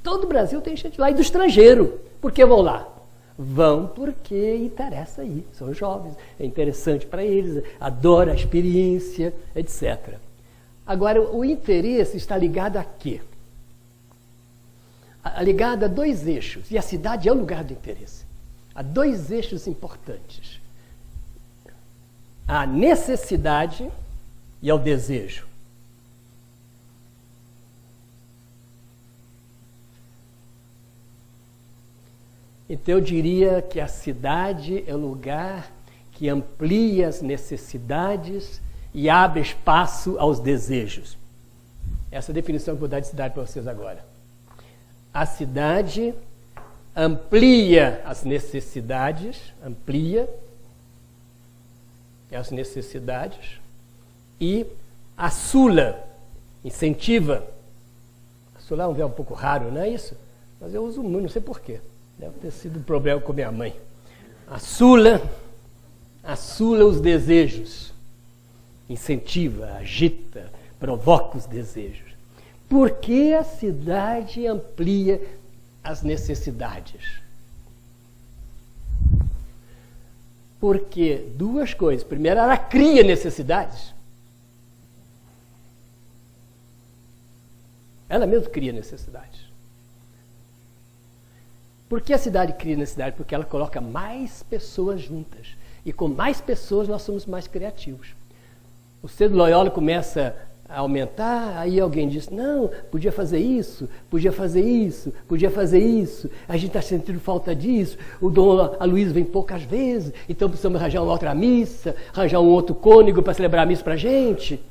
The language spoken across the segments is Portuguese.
Todo o Brasil tem gente lá, e do estrangeiro. Por que vão lá? Vão porque interessa ir, são jovens, é interessante para eles, adoram a experiência, etc. Agora, o interesse está ligado a quê? Ligado a dois eixos, e a cidade é o lugar do interesse. Há dois eixos importantes. A necessidade e ao desejo. Então eu diria que a cidade é o lugar que amplia as necessidades e abre espaço aos desejos. Essa é a definição que eu vou dar de cidade para vocês agora. A cidade amplia as necessidades, e assula, incentiva. Assular é um verbo um pouco raro, não é isso? Mas eu uso muito, não sei porquê. Deve ter sido um problema com minha mãe. Assula os desejos, incentiva, agita, provoca os desejos. Por que a cidade amplia as necessidades? Porque duas coisas. Primeiro, ela cria necessidades. Ela mesma cria necessidades. Por que a cidade cria necessidade? Porque ela coloca mais pessoas juntas. E com mais pessoas nós somos mais criativos. O Centro Loyola começa a aumentar, aí alguém diz, não, podia fazer isso, a gente está sentindo falta disso, o Dom Aloysio vem poucas vezes, então precisamos arranjar uma outra missa, arranjar um outro cônego para celebrar a missa para a gente.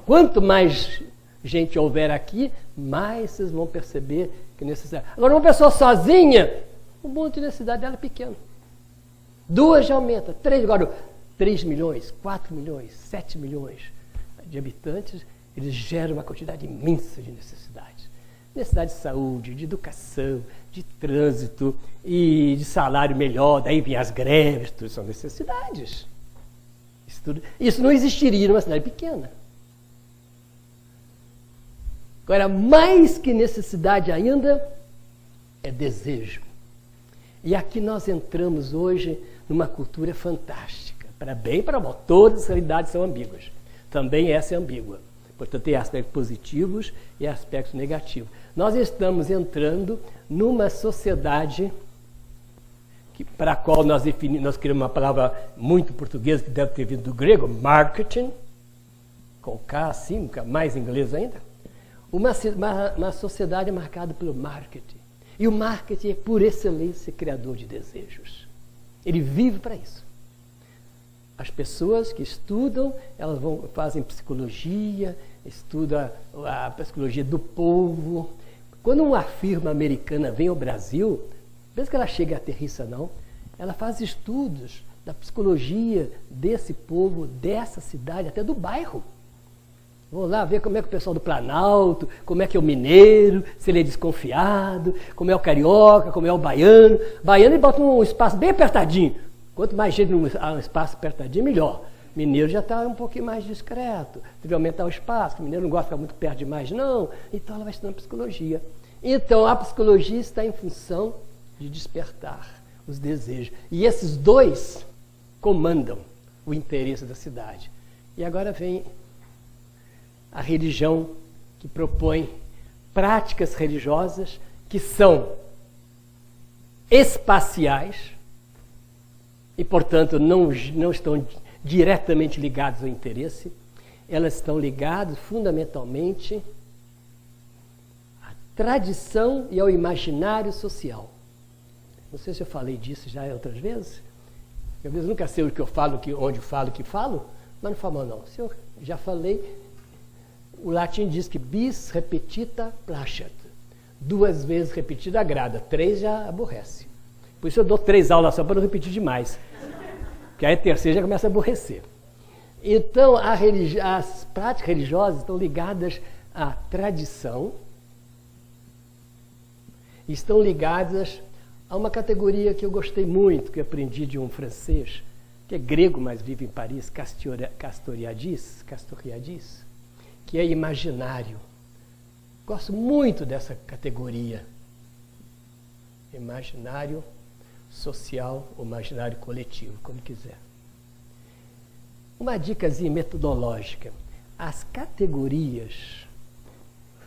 Quanto mais gente houver aqui, mais vocês vão perceber que necessidade. Agora, uma pessoa sozinha, o monte de necessidade dela é pequeno. Duas já aumenta, três, agora 3 milhões, 4 milhões, 7 milhões de habitantes, eles geram uma quantidade imensa de necessidades. Necessidade de saúde, de educação, de trânsito e de salário melhor, daí vem as greves, tudo são necessidades. Isso não existiria numa cidade pequena. Agora, mais que necessidade ainda, é desejo. E aqui nós entramos hoje numa cultura fantástica. Para bem e para mal. Todas as realidades são ambíguas. Também essa é ambígua. Portanto, tem aspectos positivos e aspectos negativos. Nós estamos entrando numa sociedade para a qual nós criamos uma palavra muito portuguesa, que deve ter vindo do grego, marketing, com K, assim, mais inglês ainda. Uma sociedade marcada pelo marketing. E o marketing é, por excelência, criador de desejos. Ele vive para isso. As pessoas que estudam, elas fazem psicologia, estudam a psicologia do povo. Quando uma firma americana vem ao Brasil, mesmo que ela chegue e aterrissa não, ela faz estudos da psicologia desse povo, dessa cidade, até do bairro. Vão lá ver como é que o pessoal do Planalto, como é que é o mineiro, se ele é desconfiado, como é o carioca, como é o baiano. Baiano ele bota um espaço bem apertadinho. Quanto mais gente num espaço apertadinho, melhor. Mineiro já está um pouquinho mais discreto, deve aumentar o espaço, o mineiro não gosta de ficar muito perto demais, não. Então ela vai estudando psicologia. Então a psicologia está em função de despertar os desejos. E esses dois comandam o interesse da cidade. E agora vem a religião que propõe práticas religiosas que são espaciais e, portanto, não estão diretamente ligadas ao interesse, elas estão ligadas fundamentalmente à tradição e ao imaginário social. Não sei se eu falei disso já outras vezes. Eu mesmo nunca sei o que eu falo, onde eu falo, o que falo, mas não falo mal não. Se eu já falei, o latim diz que bis repetita placeat. 2 vezes repetida agrada, 3 já aborrece. Por isso eu dou 3 aulas só para não repetir demais. Porque aí a terceira já começa a aborrecer. Então, as práticas religiosas estão ligadas à tradição, estão ligadas a uma categoria que eu gostei muito, que eu aprendi de um francês, que é grego, mas vive em Paris, Castoriadis, que é imaginário. Gosto muito dessa categoria. Imaginário social ou imaginário coletivo, como quiser. Uma dicasinha metodológica. As categorias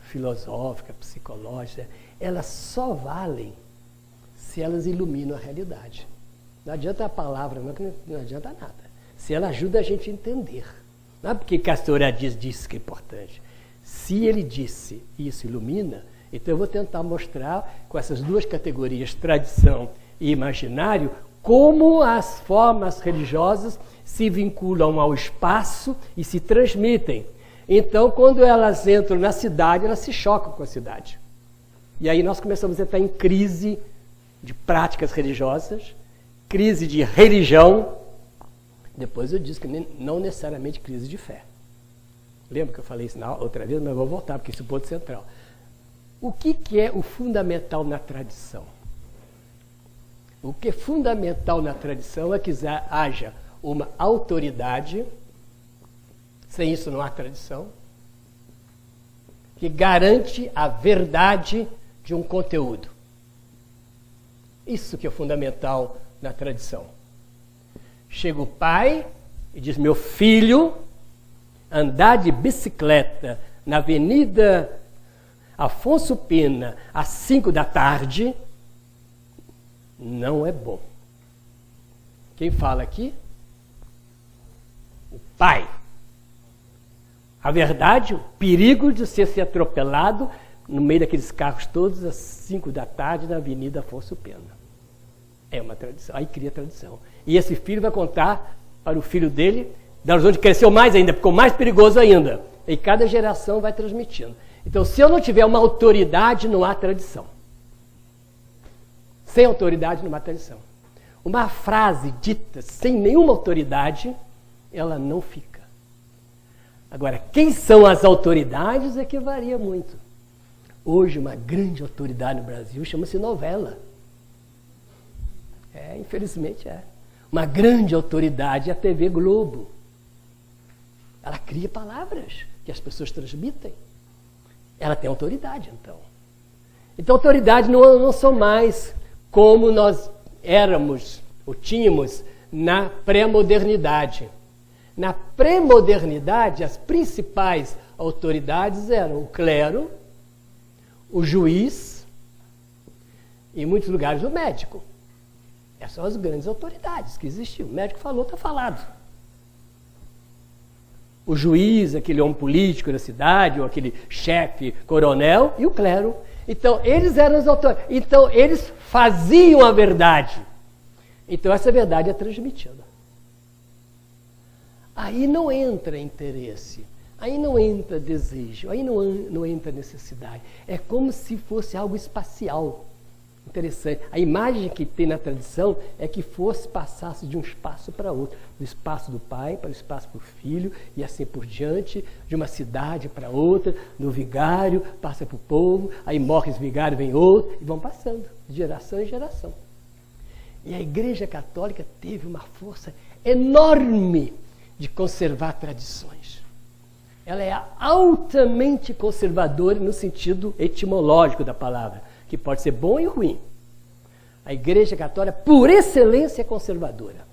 filosóficas, psicológicas, elas só valem se elas iluminam a realidade. Não adianta a palavra, não adianta nada. Se ela ajuda a gente a entender. Não é porque Castor Dias disse que é importante. Se ele disse e isso ilumina, então eu vou tentar mostrar com essas duas categorias, tradição e imaginário, como as formas religiosas se vinculam ao espaço e se transmitem. Então, quando elas entram na cidade, elas se chocam com a cidade. E aí nós começamos a entrar em crise de práticas religiosas, crise de religião. Depois eu disse que não necessariamente crise de fé. Lembra que eu falei isso outra vez, mas eu vou voltar, porque isso é o ponto central. O que é o fundamental na tradição? O que é fundamental na tradição é que haja uma autoridade, sem isso não há tradição, que garante a verdade de um conteúdo. Isso que é fundamental na tradição. Chega o pai e diz, meu filho, andar de bicicleta na Avenida Afonso Pena às 5 da tarde não é bom. Quem fala aqui? O pai. A verdade, o perigo de você ser atropelado no meio daqueles carros todos às 5 da tarde na Avenida Afonso Pena. É uma tradição, aí cria tradição. E esse filho vai contar para o filho dele, da onde cresceu mais ainda, ficou mais perigoso ainda. E cada geração vai transmitindo. Então, se eu não tiver uma autoridade, não há tradição. Sem autoridade, não há tradição. Uma frase dita sem nenhuma autoridade, ela não fica. Agora, quem são as autoridades é que varia muito. Hoje, uma grande autoridade no Brasil chama-se novela. Infelizmente é. Uma grande autoridade é a TV Globo. Ela cria palavras que as pessoas transmitem. Ela tem autoridade, então. Então, autoridade não são mais como nós éramos ou tínhamos na pré-modernidade. Na pré-modernidade, as principais autoridades eram o clero, o juiz e, em muitos lugares, o médico. Essas são as grandes autoridades que existiam. O médico falou, está falado. O juiz, aquele homem político da cidade, ou aquele chefe, coronel, e o clero. Então, eles eram os autores. Então, eles faziam a verdade. Então, essa verdade é transmitida. Aí não entra interesse, aí não entra desejo, aí não entra necessidade. É como se fosse algo espacial. Interessante. A imagem que tem na tradição é que passasse de um espaço para outro. Do espaço do pai para o espaço do filho, e assim por diante, de uma cidade para outra, do vigário, passa para o povo, aí morre esse vigário, vem outro, e vão passando, de geração em geração. E a Igreja Católica teve uma força enorme de conservar tradições. Ela é altamente conservadora no sentido etimológico da palavra, que pode ser bom e ruim. A Igreja Católica, por excelência, é conservadora.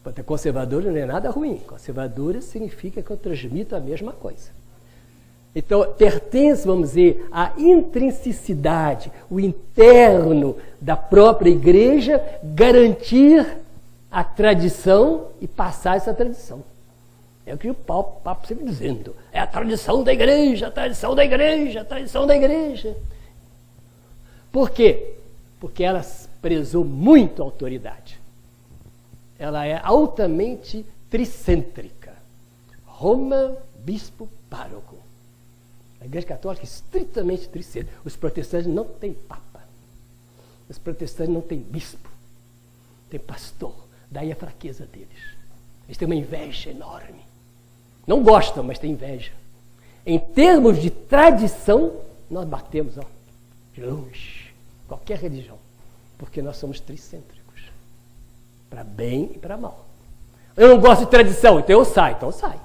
Porque conservadora não é nada ruim. Conservadora significa que eu transmito a mesma coisa. Então, pertence, vamos dizer, à intrinseicidade, o interno da própria Igreja, garantir a tradição e passar essa tradição. É o que o Papa sempre dizendo. É a tradição da Igreja, a tradição da Igreja, a tradição da Igreja. Por quê? Porque ela prezou muito a autoridade. Ela é altamente tricêntrica. Roma, bispo, pároco. A Igreja Católica é estritamente tricêntrica. Os protestantes não têm papa. Os protestantes não têm bispo. Tem pastor. Daí a fraqueza deles. Eles têm uma inveja enorme. Não gostam, mas têm inveja. Em termos de tradição, nós batemos de longe qualquer religião. Porque nós somos tricêntricos. Para bem e para mal. Eu não gosto de tradição, então eu saio. Então sai.